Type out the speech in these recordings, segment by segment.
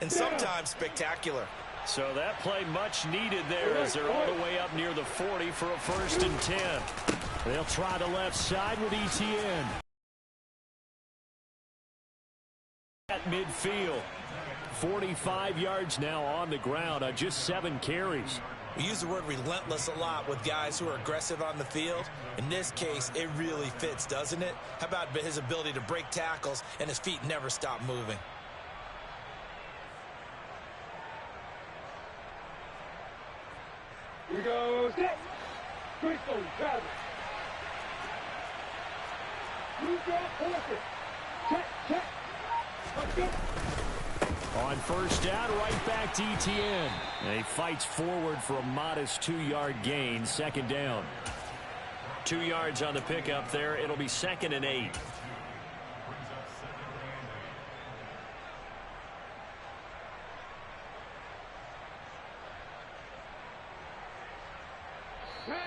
and sometimes spectacular. So that play much needed there as they're all the way up near the 40 for a 1st and 10. They'll try the left side with ETN. At midfield. 45 yards now on the ground on just 7 carries. We use the word relentless a lot with guys who are aggressive on the field. In this case, it really fits, doesn't it? How about his ability to break tackles and his feet never stop moving? Here we go. Set. Crystal, Travis. You got Horton. Check. Let's go. On 1st down, right back to ETN. And he fights forward for a modest 2-yard gain. 2nd down. 2 yards on the pickup there. It'll be 2nd and 8.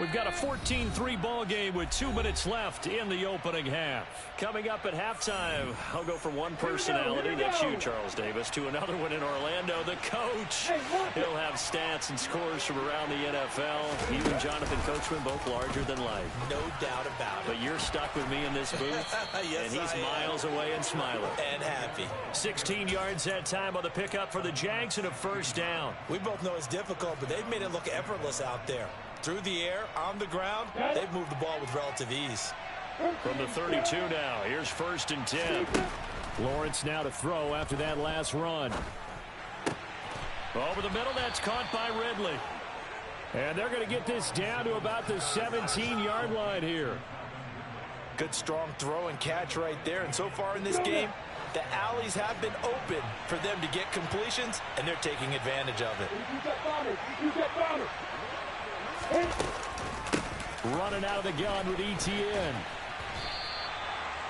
We've got a 14-3 ball game with 2 minutes left in the opening half. Coming up at halftime, I'll go from one personality, that's you, Charles Davis, to another one in Orlando, the coach. He'll have stats and scores from around the NFL. He and Jonathan Coachman both larger than life. No doubt about it. But you're stuck with me in this booth, yes, and he's miles away and smiling. And happy. 16 yards that time on the pickup for the Jags and a 1st down. We both know it's difficult, but they've made it look effortless out there. Through the air, on the ground, they've moved the ball with relative ease. From the 32 now, here's 1st and 10. Lawrence now to throw after that last run. Over the middle, that's caught by Ridley. And they're going to get this down to about the 17-yard line here. Good strong throw and catch right there. And so far in this game, the alleys have been open for them to get completions, and they're taking advantage of it. Running out of the gun with ETN.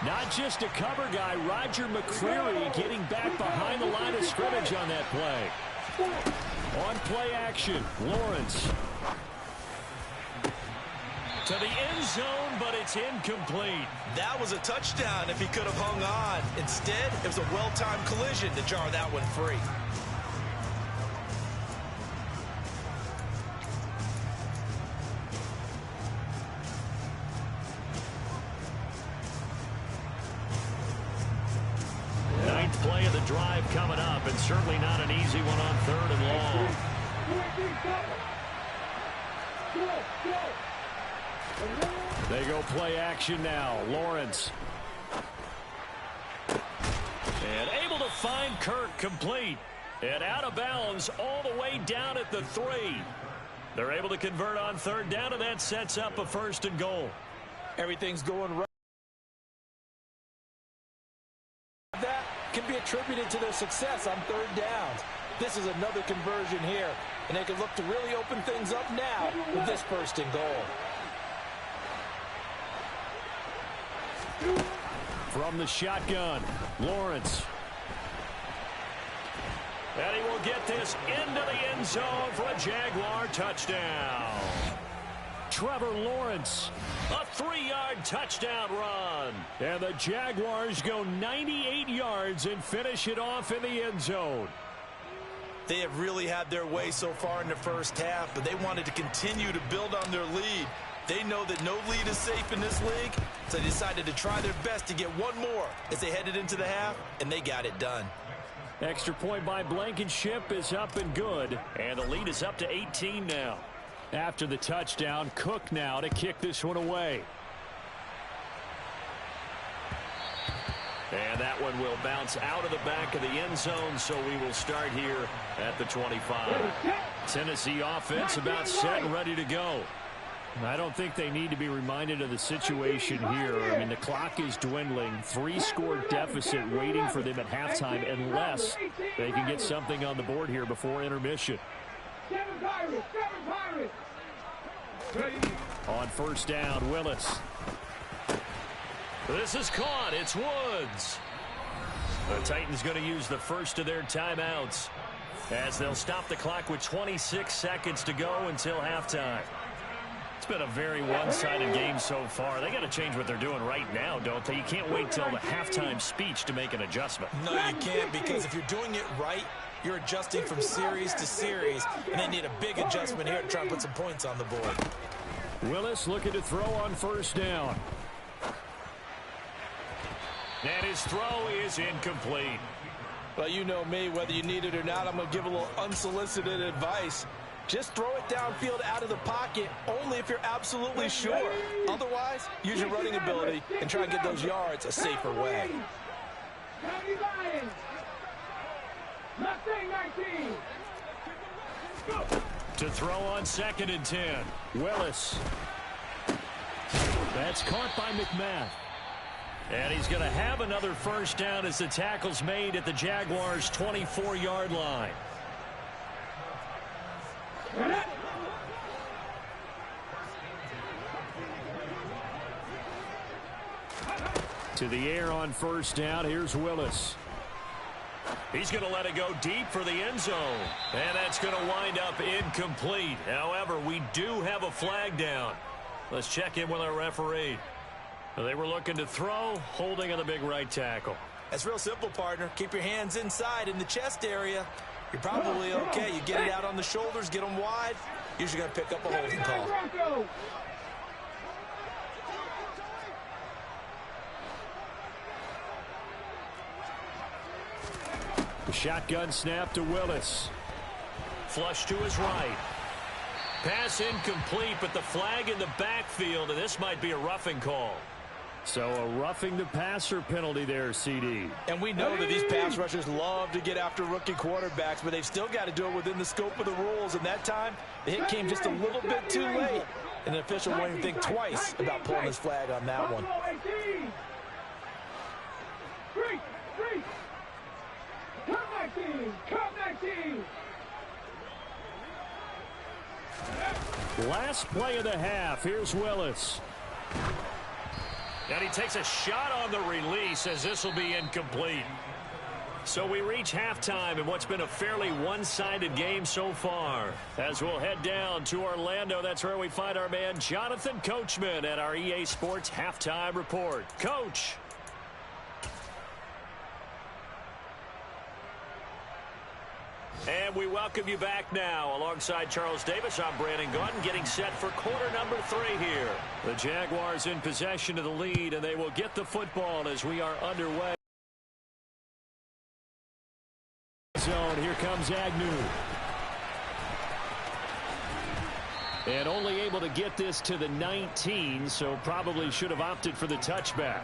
Not just a cover guy, Roger McCreary getting back behind the line of scrimmage on that play. On play action, Lawrence. To the end zone, but it's incomplete. That was a touchdown if he could have hung on. Instead, it was a well-timed collision to jar that one free. Play of the drive coming up, and certainly not an easy one on 3rd and long. They go play action now. Lawrence. And able to find Kirk complete. And out of bounds all the way down at the 3. They're able to convert on 3rd down, and that sets up a 1st and goal. Everything's going right. That can be attributed to their success on 3rd downs. This is another conversion here, and they can look to really open things up now with this 1st and goal. From the shotgun, Lawrence. And he will get this into the end zone for a Jaguar touchdown. Trevor Lawrence, a 3-yard touchdown run. And the Jaguars go 98 yards and finish it off in the end zone. They have really had their way so far in the 1st half, but they wanted to continue to build on their lead. They know that no lead is safe in this league, so they decided to try their best to get one more as they headed into the half, and they got it done. Extra point by Blankenship is up and good, and the lead is up to 18 now. After the touchdown, Cook now to kick this one away. And that one will bounce out of the back of the end zone, so we will start here at the 25. Tennessee offense about set and ready to go. I don't think they need to be reminded of the situation here. I mean, the clock is dwindling. 3-score deficit waiting for them at halftime unless they can get something on the board here before intermission. On 1st down, Willis. This is caught. It's Woods. The Titans going to use the first of their timeouts as they'll stop the clock with 26 seconds to go until halftime. It's been a very one-sided game so far. They got to change what they're doing right now, don't they? You can't wait till the halftime speech to make an adjustment. No, you can't, because if you're doing it right, You're adjusting from series to series, and they need a big adjustment here to try and put some points on the board. Willis looking to throw on first down. And his throw is incomplete. Well, you know me, whether you need it or not, I'm going to give a little unsolicited advice. Just throw it downfield out of the pocket only if you're absolutely sure. Otherwise, use your running ability and try and get those yards a safer way. To throw on 2nd and 10. Willis. That's caught by McMath. And he's going to have another first down as the tackle's made at the Jaguars' 24-yard line. To the air on first down. Here's Willis. He's going to let it go deep for the end zone. And that's going to wind up incomplete. However, we do have a flag down. Let's check in with our referee. They were looking to throw, holding on the big right tackle. That's real simple, partner. Keep your hands inside in the chest area. You're probably okay. You get it out on the shoulders, get them wide. Usually going to pick up a holding call. The shotgun snap to Willis. Flush to his right. Pass incomplete, but the flag in the backfield, and this might be a roughing call. So a roughing the passer penalty there, CD. And we know that these pass rushers love to get after rookie quarterbacks, but they've still got to do it within the scope of the rules. And that time, the hit came just a little bit too late. And the official won't even think twice about pulling his flag on that one. Last play of the half. Here's Willis. And he takes a shot on the release as this will be incomplete. So we reach halftime in what's been a fairly one-sided game so far. As we'll head down to Orlando, that's where we find our man Jonathan Coachman at our EA Sports Halftime Report. Coach. And we welcome you back now. Alongside Charles Davis, I'm Brandon Gauton, getting set for quarter number 3 here. The Jaguars in possession of the lead, and they will get the football as we are underway. Zone, here comes Agnew. And only able to get this to the 19, so probably should have opted for the touchback.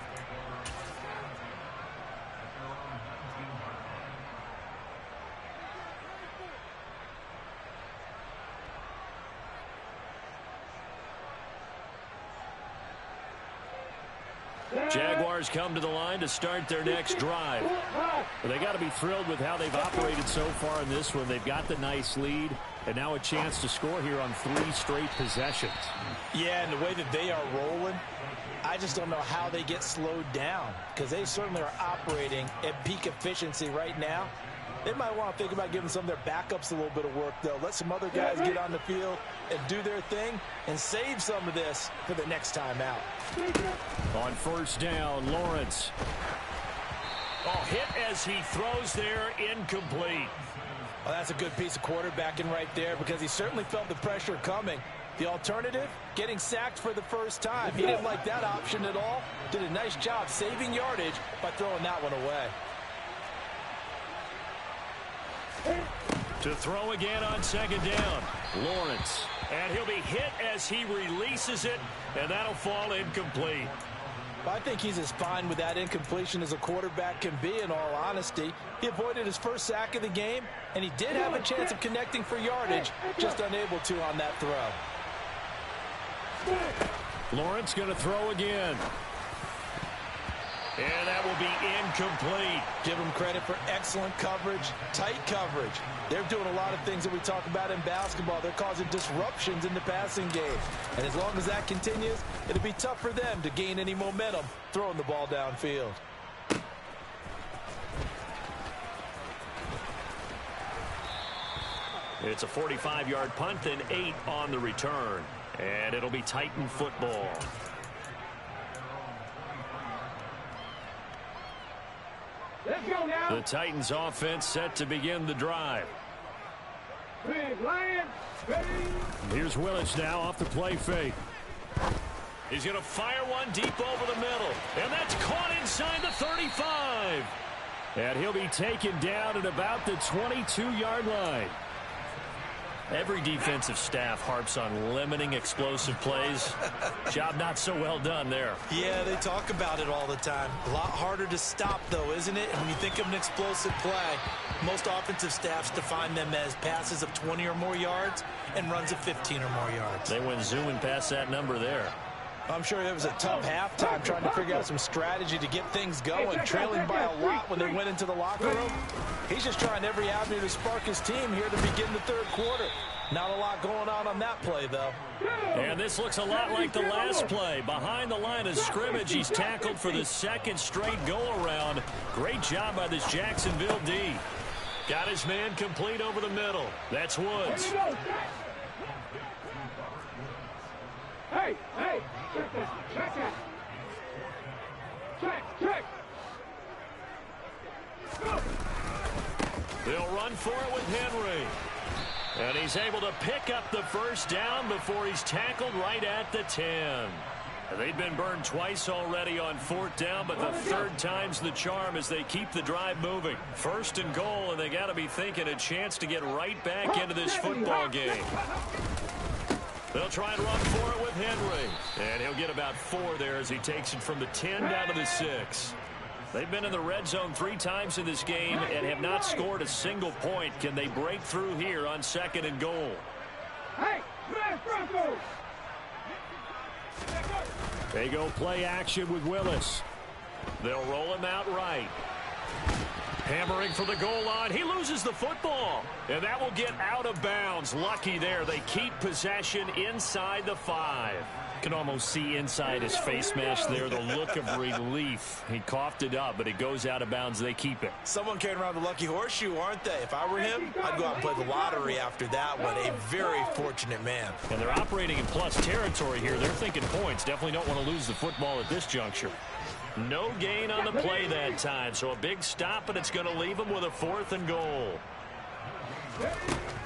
Jaguars come to the line to start their next drive. Well, they got to be thrilled with how they've operated so far in this one. They've got the nice lead, and now a chance to score here on 3 straight possessions. Yeah, and the way that they are rolling, I just don't know how they get slowed down, because they certainly are operating at peak efficiency right now. They might want to think about giving some of their backups a little bit of work, though. Let some other guys get on the field and do their thing and save some of this for the next time out. On first down, Lawrence. Oh, hit as he throws there, incomplete. Well, that's a good piece of quarterbacking right there, because he certainly felt the pressure coming. The alternative, getting sacked for the first time. He didn't like that option at all. Did a nice job saving yardage by throwing that one away. To throw again on second down, Lawrence. And he'll be hit as he releases it, and that'll fall incomplete. I think he's as fine with that incompletion as a quarterback can be, in all honesty. He avoided his first sack of the game, and he did have a chance of connecting for yardage, just unable to on that throw. Lawrence going to throw again. And that will be incomplete. Give them credit for excellent coverage, tight coverage. They're doing a lot of things that we talk about in basketball. They're causing disruptions in the passing game. And as long as that continues, it'll be tough for them to gain any momentum throwing the ball downfield. It's a 45-yard punt and 8 on the return. And it'll be Titan football. The Titans offense set to begin the drive. Big Lion, ready. Here's Willis now off the play fake. He's going to fire one deep over the middle. And that's caught inside the 35. And he'll be taken down at about the 22-yard line. Every defensive staff harps on limiting explosive plays. Job not so well done there. Yeah, they talk about it all the time. A lot harder to stop, though, isn't it? And when you think of an explosive play, most offensive staffs define them as passes of 20 or more yards and runs of 15 or more yards. They went zooming past that number there. I'm sure it was a tough halftime trying to figure out some strategy to get things going, trailing by a lot when they went into the locker room. He's just trying every avenue to spark his team here to begin the third quarter. Not a lot going on that play, though. And this looks a lot like the last play. Behind the line of scrimmage, he's tackled for the second straight go-around. Great job by this Jacksonville D. Got his man complete over the middle. That's Woods. Hey, check that. Check. Go. They'll run for it with Henry. And he's able to pick up the first down before he's tackled right at the 10. They've been burned twice already on fourth down, but the third time's the charm as they keep the drive moving. First and goal, and they got to be thinking a chance to get right back into this football game. They'll try and run for it with Henry. And he'll get about 4 there as he takes it from the 10 down to the 6. They've been in the red zone 3 times in this game and have not scored a single point. Can they break through here on second and goal? Hey, smash Broncos! They go play action with Willis. They'll roll him out right. Hammering for the goal line. He loses the football. And that will get out of bounds. Lucky there. They keep possession inside the 5. Can almost see inside his face mask there the look of relief. He coughed it up, but it goes out of bounds. They keep it. Someone carrying around the lucky horseshoe, aren't they? If I were him, I'd go out and play the lottery after that one. A very fortunate man. And they're operating in plus territory here. They're thinking points. Definitely don't want to lose the football at this juncture. No gain on the play that time, so a big stop, and it's going to leave them with a 4th and goal.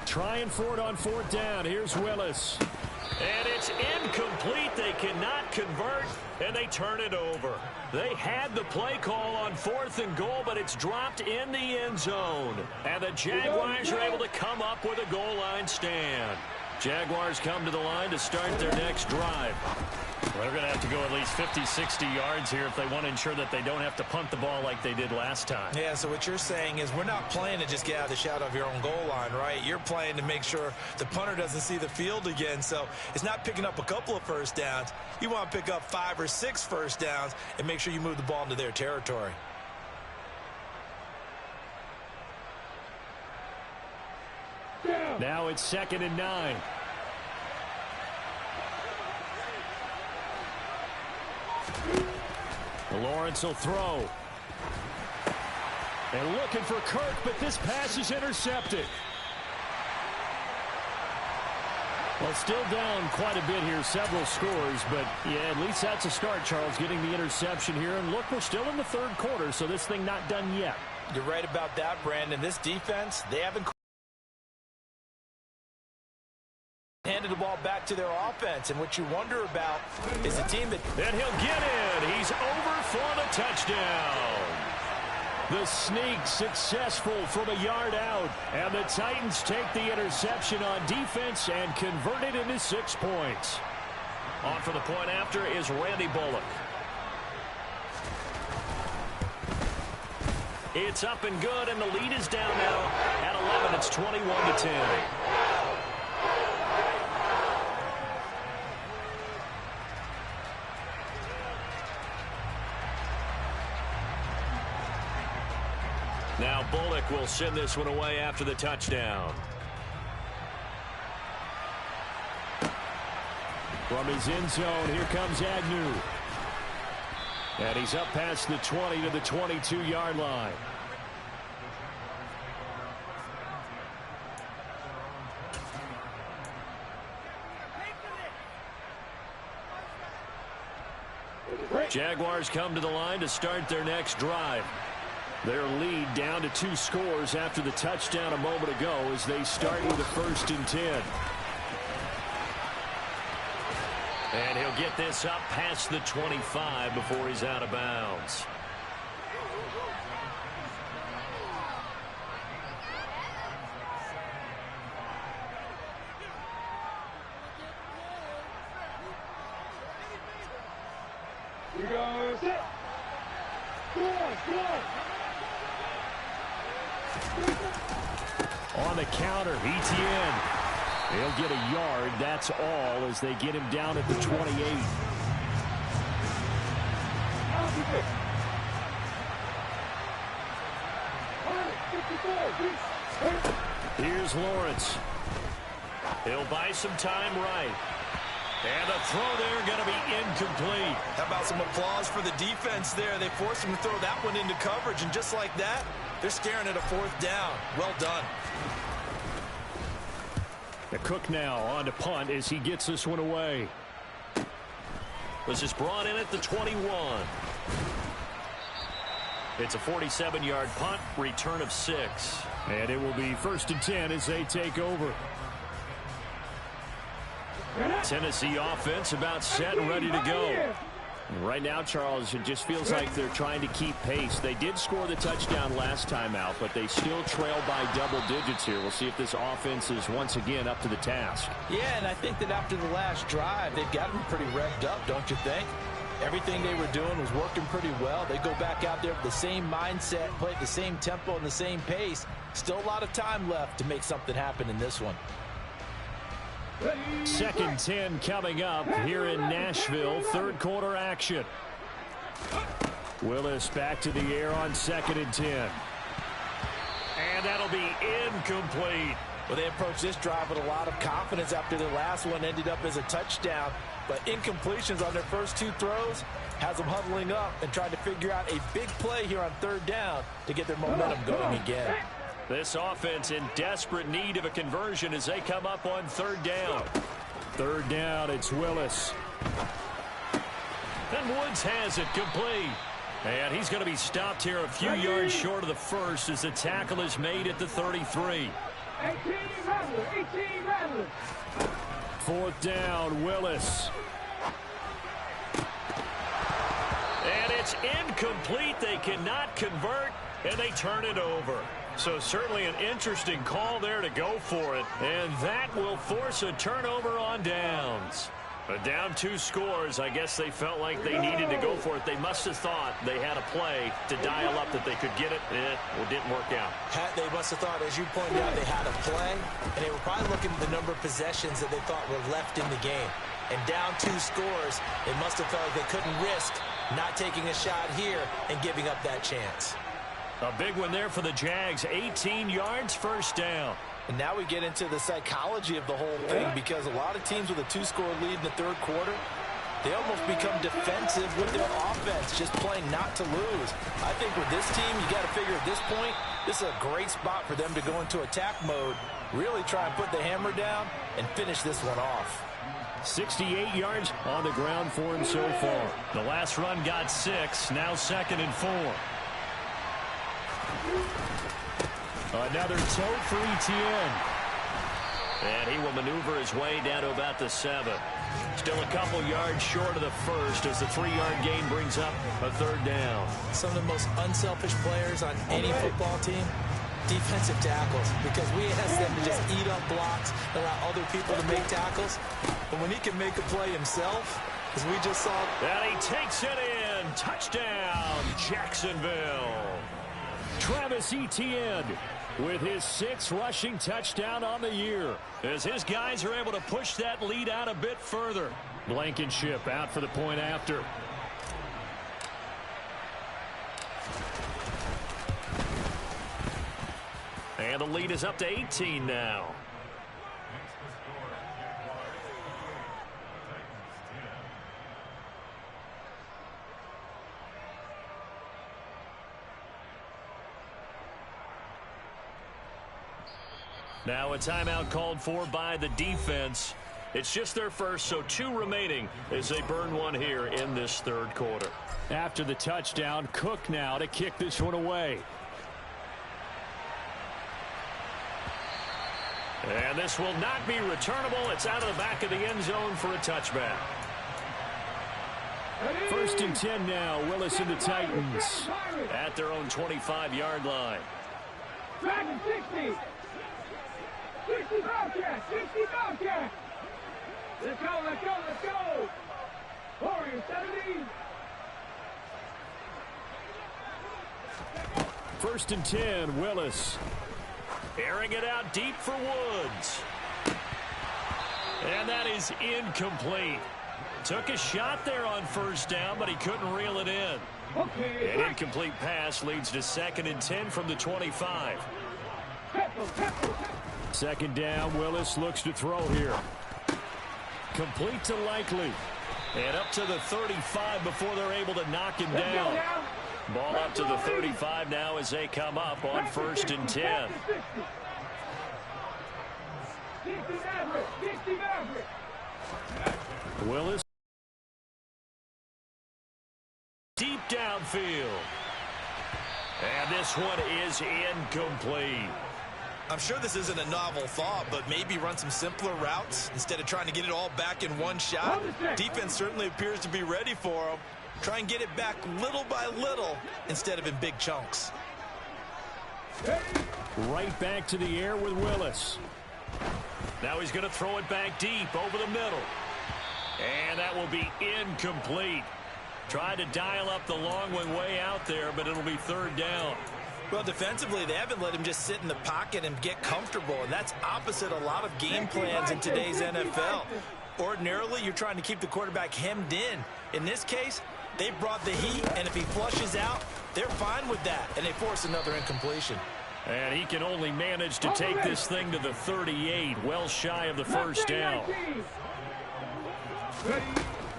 Trying for it on 4th down. Here's Willis. And it's incomplete. They cannot convert, and they turn it over. They had the play call on 4th and goal, but it's dropped in the end zone. And the Jaguars are able to come up with a goal line stand. Jaguars come to the line to start their next drive. Well, they're going to have to go at least 50, 60 yards here if they want to ensure that they don't have to punt the ball like they did last time. Yeah, so what you're saying is we're not playing to just get out of the shadow of your own goal line, right? You're playing to make sure the punter doesn't see the field again. So it's not picking up a couple of first downs. You want to pick up 5 or 6 first downs and make sure you move the ball into their territory. Now it's 2nd and 9. Lawrence will throw. And looking for Kirk, but this pass is intercepted. Well, still down quite a bit here, several scores, but yeah, at least that's a start, Charles, getting the interception here. And look, we're still in the third quarter, so this thing not done yet. You're right about that, Brandon. This defense, they haven't handed the ball back to their offense, and what you wonder about is a team that... And he'll get in. He's over for the touchdown. The sneak successful from a yard out, and the Titans take the interception on defense and convert it into 6 points. On for the point after is Randy Bullock. It's up and good, and the lead is down now at 11. It's 21-10. Now Bullock will send this one away after the touchdown. From his end zone, here comes Agnew. And he's up past the 20 to the 22-yard line. Jaguars come to the line to start their next drive. Their lead down to 2 scores after the touchdown a moment ago as they start with a 1st and 10. And he'll get this up past the 25 before he's out of bounds. Here goes it. Score. On the counter, Etienne. He'll get a yard. That's all as they get him down at the 28. Here's Lawrence. He'll buy some time right. And the throw there going to be incomplete. How about some applause for the defense there? They forced him to throw that one into coverage, and just like that, they're staring at a 4th down. Well done. The Cook now on to punt as he gets this one away. This is brought in at the 21. It's a 47-yard punt, return of 6. And it will be 1st and 10 as they take over. Tennessee offense about set and ready to go. Right now, Charles, it just feels like they're trying to keep pace. They did score the touchdown last time out, but they still trail by double digits here. We'll see if this offense is once again up to the task. Yeah, and I think that after the last drive, they've gotten pretty revved up, don't you think? Everything they were doing was working pretty well. They go back out there with the same mindset, play at the same tempo and the same pace. Still a lot of time left to make something happen in this one. 2nd 10 coming up here in Nashville. 3rd quarter action. Willis back to the air on 2nd and 10. And that'll be incomplete. Well, they approached this drive with a lot of confidence after their last one ended up as a touchdown. But incompletions on their first 2 throws has them huddling up and trying to figure out a big play here on 3rd down to get their momentum going again. This offense in desperate need of a conversion as they come up on 3rd down. 3rd down, it's Willis. And Woods has it complete. And he's going to be stopped here a few yards short of the 1st as the tackle is made at the 33. 4th down, Willis. And it's incomplete. They cannot convert, and they turn it over. So certainly an interesting call there to go for it. And that will force a turnover on downs. But down 2 scores, I guess they felt like they needed to go for it. They must have thought they had a play to dial up that they could get it. It didn't work out. They must have thought, as you pointed out, they had a play. And they were probably looking at the number of possessions that they thought were left in the game. And down 2 scores, they must have felt like they couldn't risk not taking a shot here and giving up that chance. A big one there for the Jags. 18 yards, 1st down. And now we get into the psychology of the whole thing, because a lot of teams with a 2-score lead in the 3rd quarter, they almost become defensive with their offense, just playing not to lose. I think with this team, you got to figure at this point, this is a great spot for them to go into attack mode, really try and put the hammer down and finish this one off. 68 yards on the ground for him so far. The last run got 6, now 2nd and 4. Another tote for Etienne. And he will maneuver his way down to about the 7. Still a couple yards short of the 1st as the 3-yard gain brings up a 3rd down. Some of the most unselfish players on any football team, defensive tackles, because we ask them to just eat up blocks, allow other people to make tackles. But when he can make a play himself, as we just saw. And he takes it in. Touchdown, Jacksonville. Travis Etienne with his 6th rushing touchdown on the year, as his guys are able to push that lead out a bit further. Blankenship out for the point after. And the lead is up to 18 now. Now a timeout called for by the defense It's just their first, so 2 remaining as they burn one here in this third quarter. After the touchdown, Cook now to kick this one away. And this will not be returnable. It's out of the back of the end zone for a touchback. 1st and 10 now. Willis and the Titans at their own 25-yard line. 60. 60 Bobcats. 60 Bobcats. Let's go, let's go, let's go. Warriors 70. 1st and 10, Willis. Airing it out deep for Woods. And that is incomplete. Took a shot there on 1st down, but he couldn't reel it in. An incomplete pass leads to 2nd and 10 from the 25. 2nd down, Willis looks to throw here. Complete to Likely. And up to the 35 before they're able to knock him down. Ball up to the 35 now as they come up on 1st and 10. Willis. Deep downfield. And this one is incomplete. I'm sure this isn't a novel thought, but maybe run some simpler routes instead of trying to get it all back in one shot. Defense certainly appears to be ready for him. Try and get it back little by little instead of in big chunks. Right back to the air with Willis. Now he's going to throw it back deep over the middle. And that will be incomplete. Tried to dial up the long one way out there, but it'll be 3rd down. Well, defensively, they haven't let him just sit in the pocket and get comfortable, and that's opposite a lot of game plans in today's NFL. Ordinarily, you're trying to keep the quarterback hemmed in. In this case, they brought the heat, and if he flushes out, they're fine with that, and they force another incompletion. And he can only manage to take this thing to the 38, well shy of the 1st down.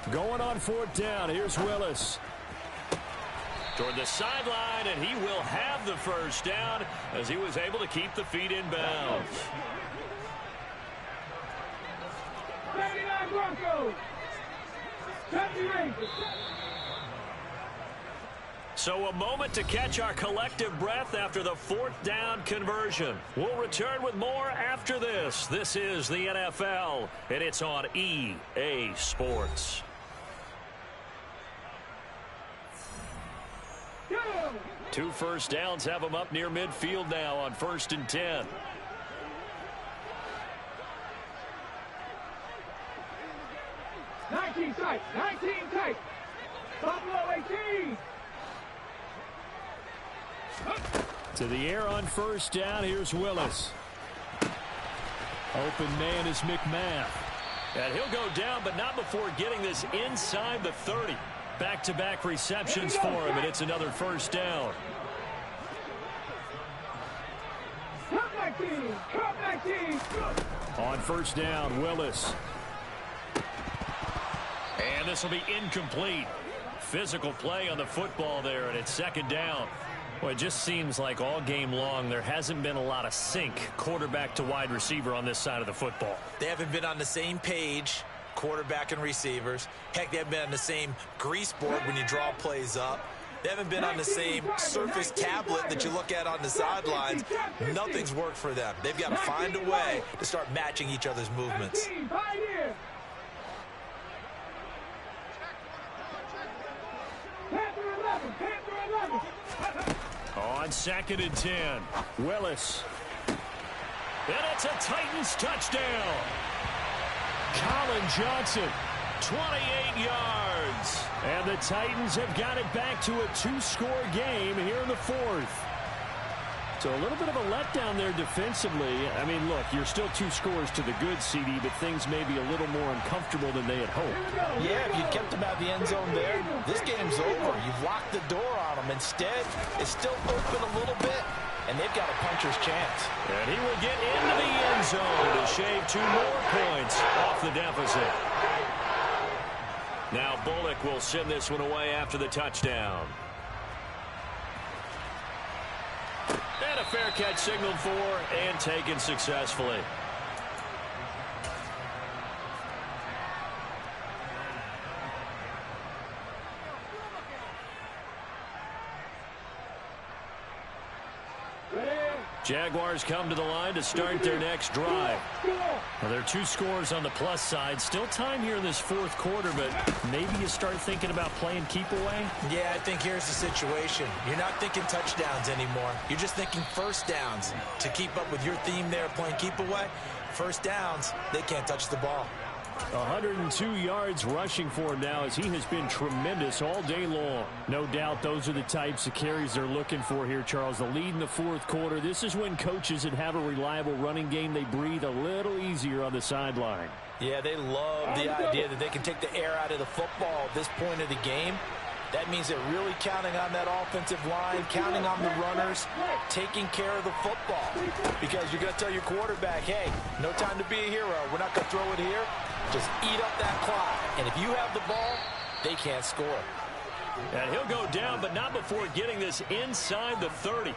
Going on 4th down, here's Willis. Toward the sideline, and he will have the 1st down as he was able to keep the feet in bounds. 39 Broncos. 70 Rangers. So a moment to catch our collective breath after the 4th down conversion. We'll return with more after this. This is the NFL, and it's on EA Sports. 2 first downs have them up near midfield now on 1st and 10. Nineteen tight. Buffalo 18. To the air on 1st down. Here's Willis. Open man is McMath. And he'll go down, but not before getting this inside the 30. Back-to-back receptions for him, and it's another 1st down. On 1st down, Willis. And this will be incomplete. Physical play on the football there, and it's 2nd down. Well, it just seems like all game long there hasn't been a lot of sync quarterback to wide receiver on this side of the football. They haven't been on the same page, quarterback and receivers. Heck, they haven't been on the same grease board when you draw plays up. They haven't been on the same surface tablet that you look at on the sidelines. Nothing's worked for them. They've got to find a way to start matching each other's movements. On 2nd and 10, Willis. And it's a Titans touchdown. Colin Johnson, 28 yards. And the Titans have got it back to a 2-score game here in the 4th. So a little bit of a letdown there defensively. I mean, look, you're still 2 scores to the good, CD, but things may be a little more uncomfortable than they had hoped. Yeah, if you kept them out of the end zone there, this game's over. You've locked the door on them. Instead, it's still open a little bit, and they've got a puncher's chance. And he will get into the end zone to shave 2 more points off the deficit. Now Bullock will send this one away after the touchdown. And a fair catch signaled for and taken successfully. Jaguars come to the line to start their next drive. Well, there are 2 scores on the plus side. Still time here in this fourth quarter, but maybe you start thinking about playing keep away? Yeah, I think here's the situation. You're not thinking touchdowns anymore. You're just thinking first downs. To keep up with your theme there, playing keep away, first downs, they can't touch the ball. 102 yards rushing for him now as he has been tremendous all day long. No doubt those are the types of carries they're looking for here, Charles. The lead in the fourth quarter. This is when coaches that have a reliable running game, they breathe a little easier on the sideline. Yeah, they love the idea that they can take the air out of the football at this point of the game. That means they're really counting on that offensive line, counting on the runners, taking care of the football. Because you're going to tell your quarterback, hey, no time to be a hero. We're not going to throw it here. Just eat up that clock. And if you have the ball, they can't score. And he'll go down, but not before getting this inside the 30.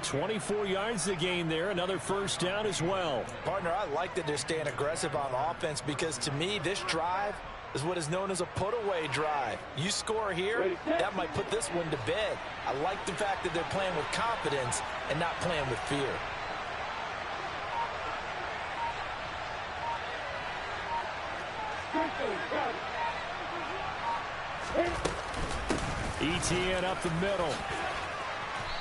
24 yards the gain there. Another first down as well. Partner, I like that they're staying aggressive on offense because to me, this drive is what is known as a put-away drive. You score here, that might put this one to bed. I like the fact that they're playing with confidence and not playing with fear. ETN up the middle.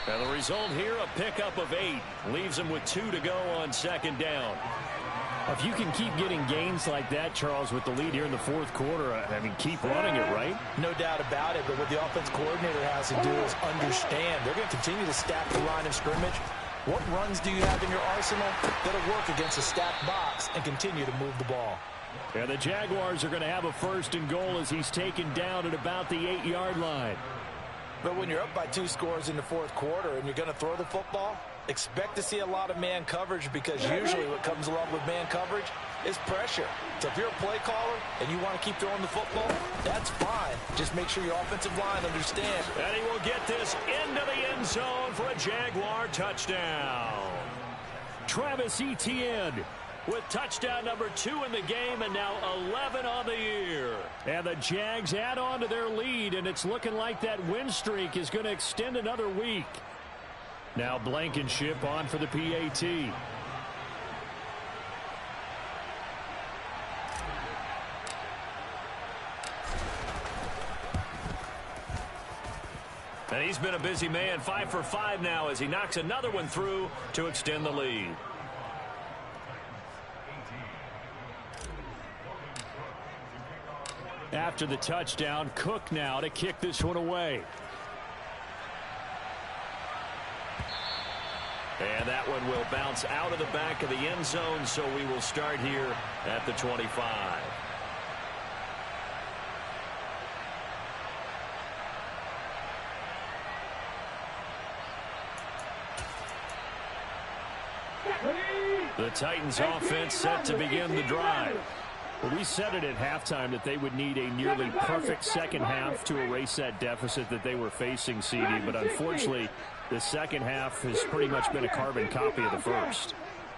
And the result here, a pickup of 8. Leaves him with 2 to go on second down. If you can keep getting gains like that, Charles, with the lead here in the fourth quarter, I mean, keep running it, right? No doubt about it, but what the offense coordinator has to do is understand. They're going to continue to stack the line of scrimmage. What runs do you have in your arsenal that'll work against a stacked box and continue to move the ball? And the Jaguars are going to have a first and goal as he's taken down at about the 8-yard line. But when you're up by 2 scores in the fourth quarter and you're going to throw the football, expect to see a lot of man coverage because usually what comes along with man coverage is pressure. So if you're a play caller and you want to keep throwing the football, that's fine. Just make sure your offensive line understands. And he will get this into the end zone for a Jaguar touchdown. Travis Etienne with touchdown number 2 in the game and now 11 on the year. And the Jags add on to their lead, and it's looking like that win streak is going to extend another week. Now Blankenship on for the PAT. And he's been a busy man, 5 for 5 now as he knocks another one through to extend the lead. After the touchdown, Cook now to kick this one away. And that one will bounce out of the back of the end zone, so we will start here at the 25. The Titans offense set to begin the drive. Well, we said it at halftime that they would need a nearly perfect second half to erase that deficit that they were facing, CD. But unfortunately, the second half has pretty much been a carbon copy of the first.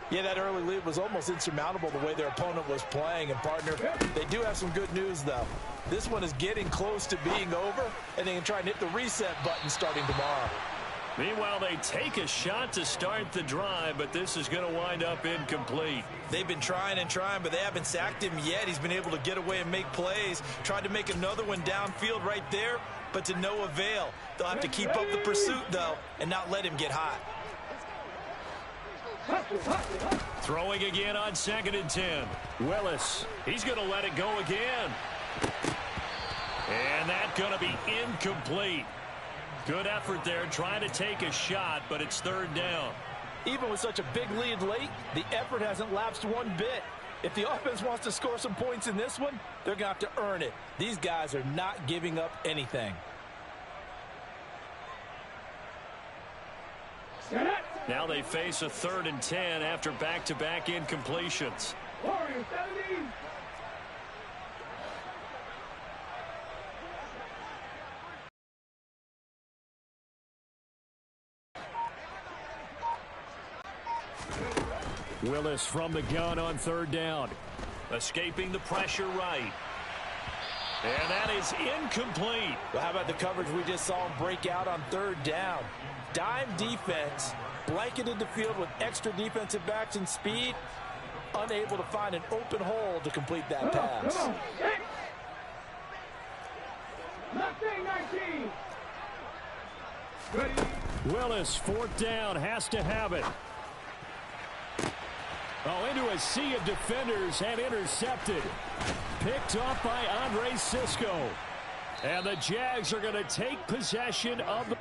Yeah, that early lead was almost insurmountable the way their opponent was playing. And, partner, they do have some good news, though. This one is getting close to being over, and they can try and hit the reset button starting tomorrow. Meanwhile, they take a shot to start the drive, but this is going to wind up incomplete. They've been trying and trying, but they haven't sacked him yet. He's been able to get away and make plays. Tried to make another one downfield right there, but to no avail. They'll have to keep up the pursuit, though, and not let him get hot. Throwing again on 2nd and 10. Willis, he's going to let it go again. And that's going to be incomplete. Good effort there, trying to take a shot, but it's 3rd down. Even with such a big lead late, the effort hasn't lapsed one bit. If the offense wants to score some points in this one, they're going to have to earn it. These guys are not giving up anything. Now they face a 3rd and 10 after back-to-back incompletions. Warriors 17. Willis from the gun on 3rd down. Escaping the pressure right. And that is incomplete. Well, how about the coverage we just saw him break out on 3rd down? Dime defense, blanketed the field with extra defensive backs and speed, unable to find an open hole to complete that pass. Come on. Mustang 19. Ready. Willis, fourth down, has to have it. Oh, into a sea of defenders and intercepted. Picked off by Andre Sisco. And the Jags are going to take possession of the...